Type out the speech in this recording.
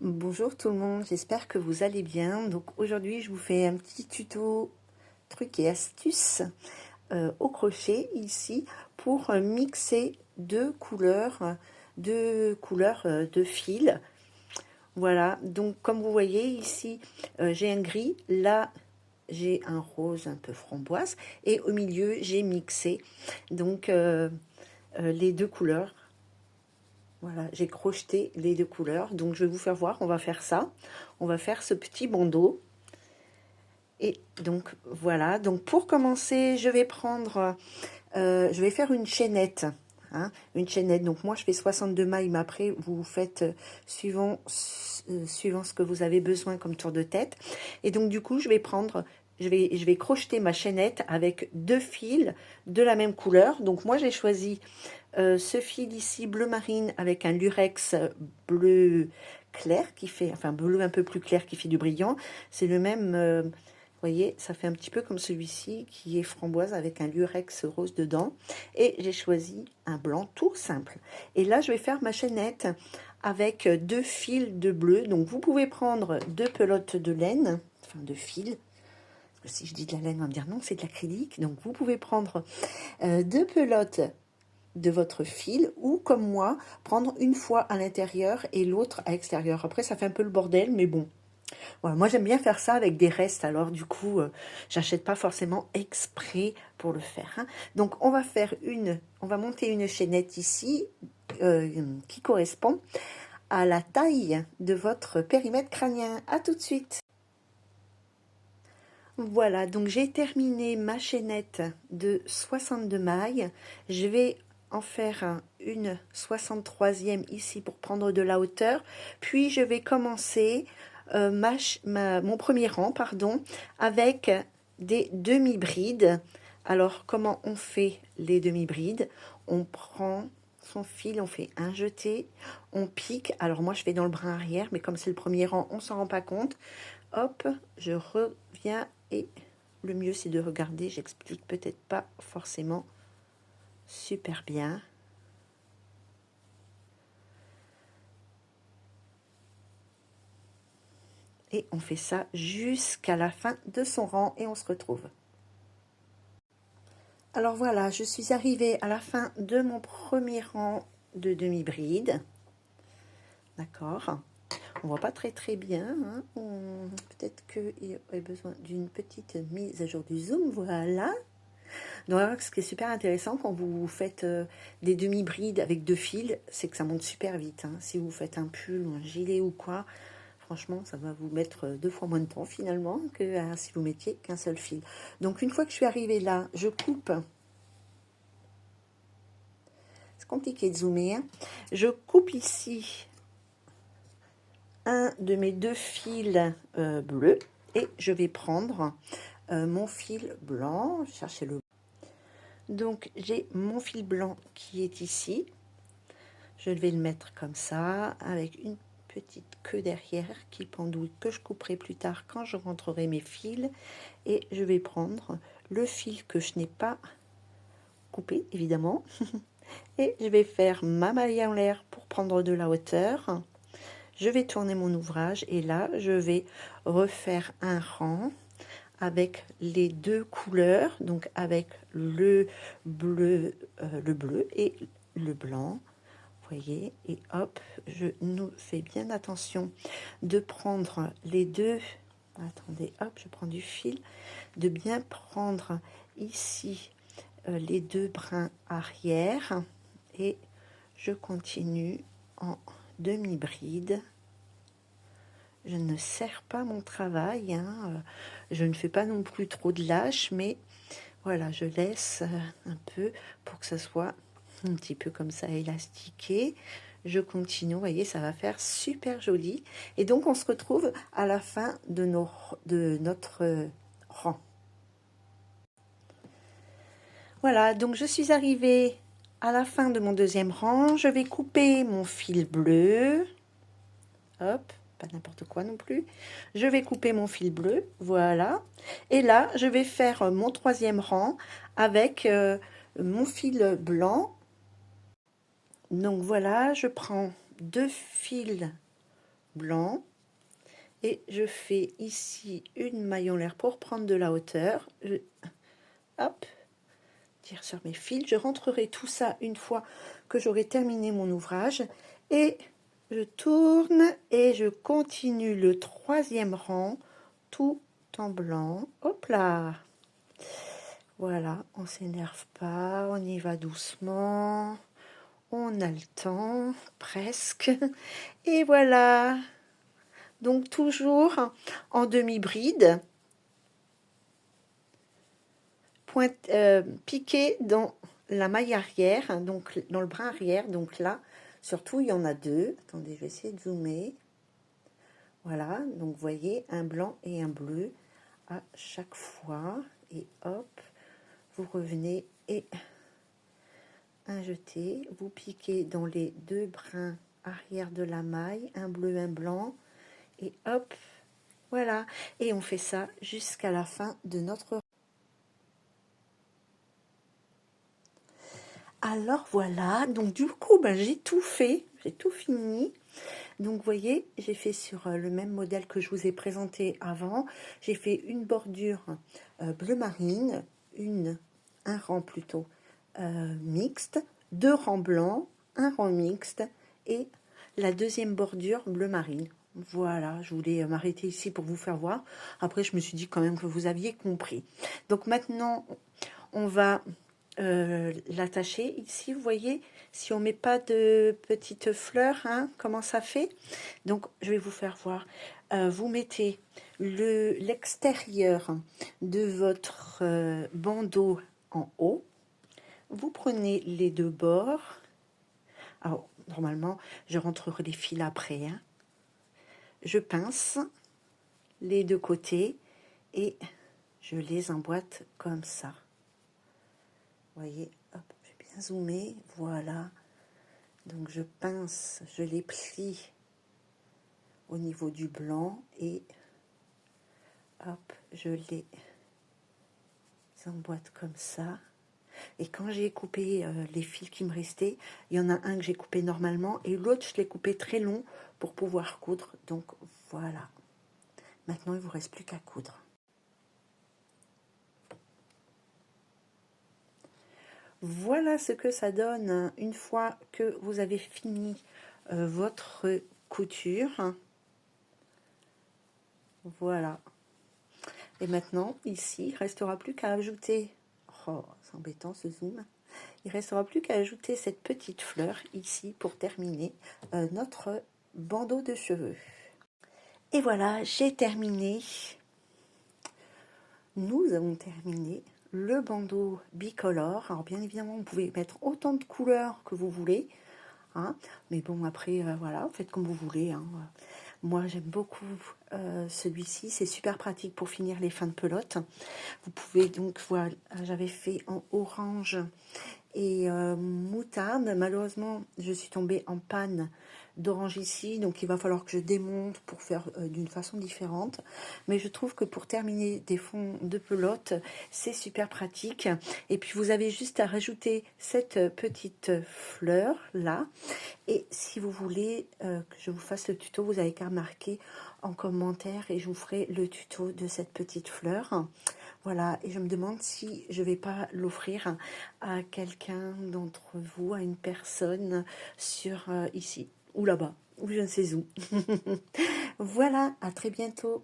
Bonjour tout le monde, j'espère que vous allez bien. Donc aujourd'hui, je vous fais un petit tuto trucs et astuces au crochet ici pour mixer deux couleurs de fil. Voilà, donc comme vous voyez ici, j'ai un gris, là j'ai un rose un peu framboise et au milieu j'ai mixé donc les deux couleurs. Voilà, j'ai crocheté les deux couleurs. Donc, je vais vous faire voir, on va faire ça. On va faire ce petit bandeau. Et donc, voilà. Donc, pour commencer, je vais faire une chaînette. Hein, une chaînette. Donc, moi, je fais 62 mailles, mais après, vous faites suivant ce que vous avez besoin comme tour de tête. Et donc, du coup, je vais crocheter ma chaînette avec deux fils de la même couleur. Donc, moi, j'ai choisi ce fil ici bleu marine avec un lurex bleu clair qui fait, enfin bleu un peu plus clair qui fait du brillant. C'est le même, vous voyez, ça fait un petit peu comme celui-ci qui est framboise avec un lurex rose dedans. Et j'ai choisi un blanc tout simple. Et là, je vais faire ma chaînette avec deux fils de bleu. Donc vous pouvez prendre deux pelotes de laine, enfin de fil. Si je dis de la laine, on va me dire non, c'est de l'acrylique. Donc vous pouvez prendre deux pelotes de votre fil ou comme moi prendre une fois à l'intérieur et l'autre à l'extérieur. Après ça fait un peu le bordel, mais bon, voilà, moi j'aime bien faire ça avec des restes, alors du coup j'achète pas forcément exprès pour le faire, hein. Donc on va monter une chaînette ici qui correspond à la taille de votre périmètre crânien. À tout de suite. Voilà, donc j'ai terminé ma chaînette de 62 mailles. Je vais en faire une 63e ici pour prendre de la hauteur. Puis je vais commencer mon premier rang, pardon, avec des demi-brides. Alors, comment on fait les demi-brides? On prend son fil, on fait un jeté, on pique. Alors moi, je fais dans le brin arrière, mais comme c'est le premier rang, on s'en rend pas compte. Hop, je reviens et le mieux c'est de regarder, j'explique peut-être pas forcément super bien. Et on fait ça jusqu'à la fin de son rang et on se retrouve. Alors voilà, je suis arrivée à la fin de mon premier rang de demi-bride. D'accord. On voit pas très bien, hein. Peut-être qu'il y aurait besoin d'une petite mise à jour du zoom. Voilà. Donc, ce qui est super intéressant quand vous faites des demi-brides avec deux fils, c'est que ça monte super vite, hein. Si vous faites un pull ou un gilet ou quoi, franchement, ça va vous mettre 2 fois moins de temps finalement que si vous mettiez qu'un seul fil. Donc, une fois que je suis arrivée là, je coupe. C'est compliqué de zoomer, hein. Je coupe ici un de mes deux fils bleus et je vais prendre mon fil blanc. Je vais chercher le. Donc, j'ai mon fil blanc qui est ici. Je vais le mettre comme ça, avec une petite queue derrière qui pendouille, que je couperai plus tard quand je rentrerai mes fils. Et je vais prendre le fil que je n'ai pas coupé, évidemment. Et je vais faire ma maille en l'air pour prendre de la hauteur. Je vais tourner mon ouvrage et là, je vais refaire un rang avec les deux couleurs, donc avec le bleu et le blanc. Voyez, et hop, je nous fais bien attention de prendre les deux. Attendez, hop, je prends du fil, de bien prendre ici les deux brins arrière et je continue en demi-bride. Je ne serre pas mon travail, hein. Je ne fais pas non plus trop de lâche, mais voilà, je laisse un peu pour que ça soit un petit peu comme ça élastiqué. Je continue, vous voyez, ça va faire super joli. Et donc, on se retrouve à la fin de notre rang. Voilà, donc je suis arrivée à la fin de mon deuxième rang. Je vais couper mon fil bleu. Hop, pas n'importe quoi non plus. Je vais couper mon fil bleu, voilà. Et là, je vais faire mon troisième rang avec mon fil blanc. Donc voilà, je prends deux fils blanc. Et je fais ici une maille en l'air pour prendre de la hauteur. Hop, tire sur mes fils. Je rentrerai tout ça une fois que j'aurai terminé mon ouvrage. Et je tourne et je continue le 3e rang tout en blanc. Hop là! Voilà, on s'énerve pas, on y va doucement. On a le temps, presque. Et voilà. Donc toujours en demi-bride. Piqué dans la maille arrière, donc dans le brin arrière. Donc là, surtout, il y en a 2. Attendez, je vais essayer de zoomer. Voilà, donc vous voyez, un blanc et un bleu à chaque fois. Et hop, vous revenez et un jeté. Vous piquez dans les 2 brins arrière de la maille, un bleu, un blanc. Et hop, voilà. Et on fait ça jusqu'à la fin de notre... Alors voilà, donc du coup, ben, j'ai tout fait, j'ai tout fini. Donc vous voyez, j'ai fait sur le même modèle que je vous ai présenté avant. J'ai fait une bordure bleu marine, un rang plutôt mixte, 2 rangs blancs, un rang mixte et la 2e bordure bleu marine. Voilà, je voulais m'arrêter ici pour vous faire voir. Après, je me suis dit quand même que vous aviez compris. Donc maintenant, on va l'attacher ici. Vous voyez, si on met pas de petites fleurs, hein, comment ça fait? Donc, je vais vous faire voir. Vous mettez l'extérieur de votre bandeau en haut. Vous prenez les 2 bords. Alors, normalement, je rentrerai les fils après. Hein. Je pince les 2 côtés et je les emboîte comme ça. Vous voyez, hop, je vais bien zoomer. Voilà. Donc, je pince, je les plie au niveau du blanc et hop, je les emboîte comme ça. Et quand j'ai coupé les fils qui me restaient, il y en a un que j'ai coupé normalement et l'autre je l'ai coupé très long pour pouvoir coudre. Donc voilà. Maintenant il ne vous reste plus qu'à coudre. Voilà ce que ça donne une fois que vous avez fini votre couture. Voilà. Et maintenant, ici, il ne restera plus qu'à ajouter... Oh, c'est embêtant ce zoom. Il ne restera plus qu'à ajouter cette petite fleur ici pour terminer notre bandeau de cheveux. Et voilà, j'ai terminé. Nous avons terminé le bandeau bicolore. Alors bien évidemment, vous pouvez mettre autant de couleurs que vous voulez. Hein, mais bon, après, voilà, faites comme vous voulez. Hein. Moi, j'aime beaucoup celui-ci. C'est super pratique pour finir les fins de pelote. Vous pouvez donc, voilà, j'avais fait en orange et moutarde. Malheureusement, je suis tombée en panne d'orange ici, donc il va falloir que je démonte pour faire d'une façon différente. Mais je trouve que pour terminer des fonds de pelote, c'est super pratique. Et puis vous avez juste à rajouter cette petite fleur là. Et si vous voulez que je vous fasse le tuto, vous avez qu'à marquer en commentaire et je vous ferai le tuto de cette petite fleur. Voilà, et je me demande si je vais pas l'offrir à quelqu'un d'entre vous, à une personne sur ici, ou là-bas, ou je ne sais où. Voilà, à très bientôt.